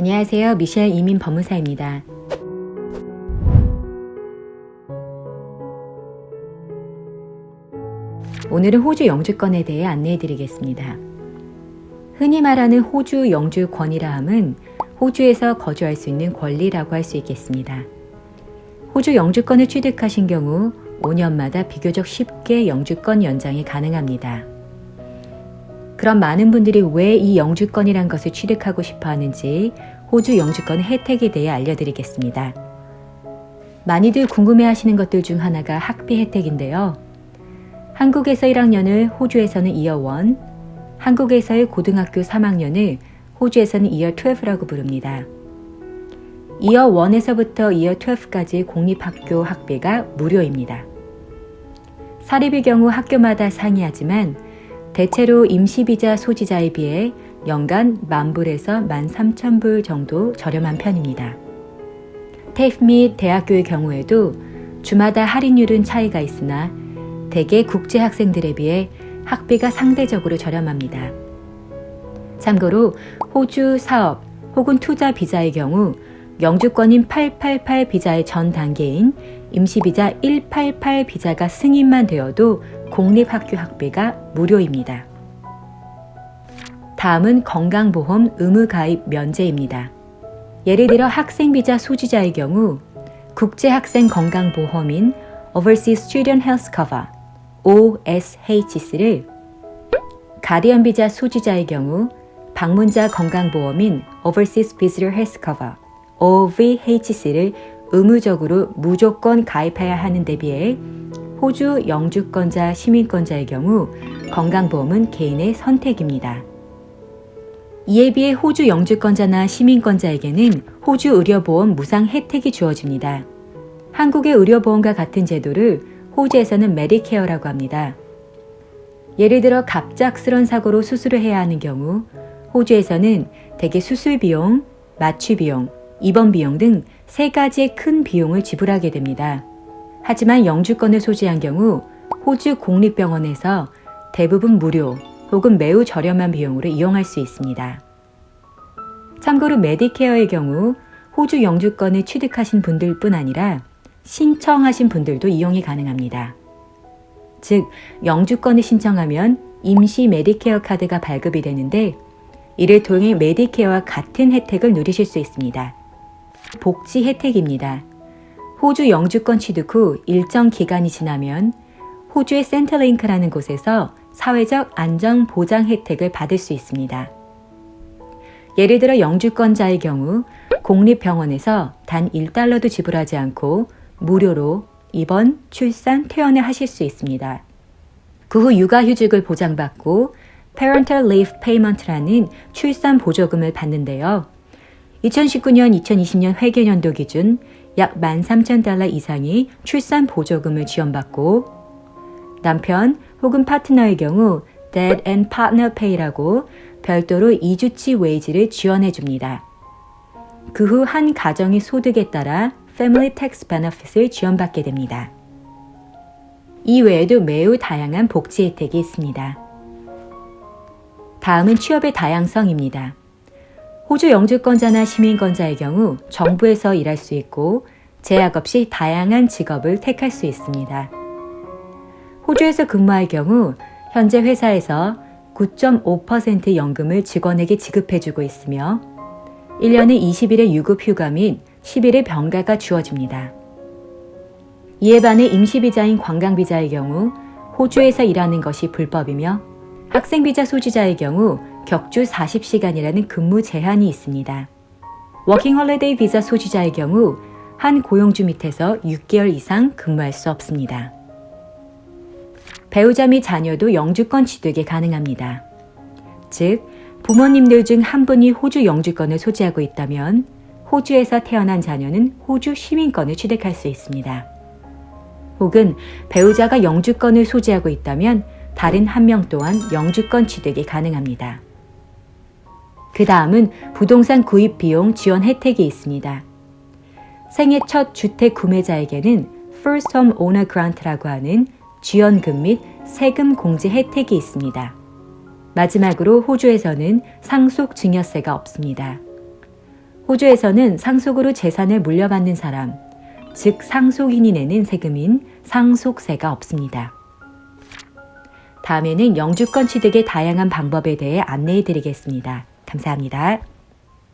안녕하세요. 미셸 이민 법무사입니다. 오늘은 호주 영주권에 대해 안내해 드리겠습니다. 흔히 말하는 호주 영주권이라 함은 호주에서 거주할 수 있는 권리라고 할 수 있겠습니다. 호주 영주권을 취득하신 경우 5년마다 비교적 쉽게 영주권 연장이 가능합니다. 그럼 많은 분들이 왜 이 영주권이란 것을 취득하고 싶어 하는지 호주 영주권의 혜택에 대해 알려드리겠습니다. 많이들 궁금해하시는 것들 중 하나가 학비 혜택인데요. 한국에서 1학년을 호주에서는 Year 1, 한국에서의 고등학교 3학년을 호주에서는 Year 12라고 부릅니다. Year 1에서부터 Year 12까지 공립학교 학비가 무료입니다. 사립의 경우 학교마다 상이하지만 대체로 임시비자 소지자에 비해 연간 10,000불에서 13,000불 정도 저렴한 편입니다. TAFE 및 대학교의 경우에도 주마다 할인율은 차이가 있으나 대개 국제 학생들에 비해 학비가 상대적으로 저렴합니다. 참고로 호주 사업 혹은 투자 비자의 경우 영주권인 888 비자의 전 단계인 임시비자 188 비자가 승인만 되어도 공립학교 학비가 무료입니다. 다음은 건강보험 의무가입 면제입니다. 예를 들어 학생비자 소지자의 경우 국제학생 건강보험인 Overseas Student Health Cover OSHC를, 가디언 비자 소지자의 경우 방문자 건강보험인 Overseas Visitor Health Cover OVHC를 의무적으로 무조건 가입해야 하는 데 비해 호주 영주권자 시민권자의 경우 건강보험은 개인의 선택입니다. 이에 비해 호주 영주권자나 시민권자에게는 호주 의료보험 무상 혜택이 주어집니다. 한국의 의료보험과 같은 제도를 호주에서는 메디케어라고 합니다. 예를 들어 갑작스런 사고로 수술을 해야 하는 경우 호주에서는 대개 수술비용, 마취비용, 입원비용 등 3가지의 큰 비용을 지불하게 됩니다. 하지만 영주권을 소지한 경우 호주 공립병원에서 대부분 무료 혹은 매우 저렴한 비용으로 이용할 수 있습니다. 참고로 메디케어의 경우 호주 영주권을 취득하신 분들뿐 아니라 신청하신 분들도 이용이 가능합니다. 즉, 영주권을 신청하면 임시 메디케어 카드가 발급이 되는데 이를 통해 메디케어와 같은 혜택을 누리실 수 있습니다. 복지 혜택입니다. 호주 영주권 취득 후 일정 기간이 지나면 호주의 센터링크라는 곳에서 사회적 안전 보장 혜택을 받을 수 있습니다. 예를 들어 영주권자의 경우 공립병원에서 단 $1도 지불하지 않고 무료로 입원, 출산, 퇴원을 하실 수 있습니다. 그 후 육아휴직을 보장받고 Parental Leave Payment라는 출산 보조금을 받는데요. 2019년, 2020년 회계연도 기준 약 $13,000 이상의 출산 보조금을 지원받고 남편 혹은 파트너의 경우 Dad and Partner Pay라고 별도로 2주치 웨이지를 지원해 줍니다. 그 후 한 가정의 소득에 따라 Family Tax Benefit을 지원받게 됩니다. 이 외에도 매우 다양한 복지 혜택이 있습니다. 다음은 취업의 다양성입니다. 호주 영주권자나 시민권자의 경우 정부에서 일할 수 있고 제약 없이 다양한 직업을 택할 수 있습니다. 호주에서 근무할 경우 현재 회사에서 9.5% 연금을 직원에게 지급해주고 있으며 1년에 20일의 유급휴가 및 10일의 병가가 주어집니다. 이에 반해 임시비자인 관광비자의 경우 호주에서 일하는 것이 불법이며 학생비자 소지자의 경우 격주 40시간이라는 근무 제한이 있습니다. 워킹홀리데이 비자 소지자의 경우 한 고용주 밑에서 6개월 이상 근무할 수 없습니다. 배우자 및 자녀도 영주권 취득이 가능합니다. 즉, 부모님들 중 한 분이 호주 영주권을 소지하고 있다면 호주에서 태어난 자녀는 호주 시민권을 취득할 수 있습니다. 혹은 배우자가 영주권을 소지하고 있다면 다른 한 명 또한 영주권 취득이 가능합니다. 그 다음은 부동산 구입 비용 지원 혜택이 있습니다. 생애 첫 주택 구매자에게는 First Home Owner Grant라고 하는 지원금 및 세금 공제 혜택이 있습니다. 마지막으로 호주에서는 상속 증여세가 없습니다. 호주에서는 상속으로 재산을 물려받는 사람, 즉 상속인이 내는 세금인 상속세가 없습니다. 다음에는 영주권 취득의 다양한 방법에 대해 안내해 드리겠습니다. 감사합니다.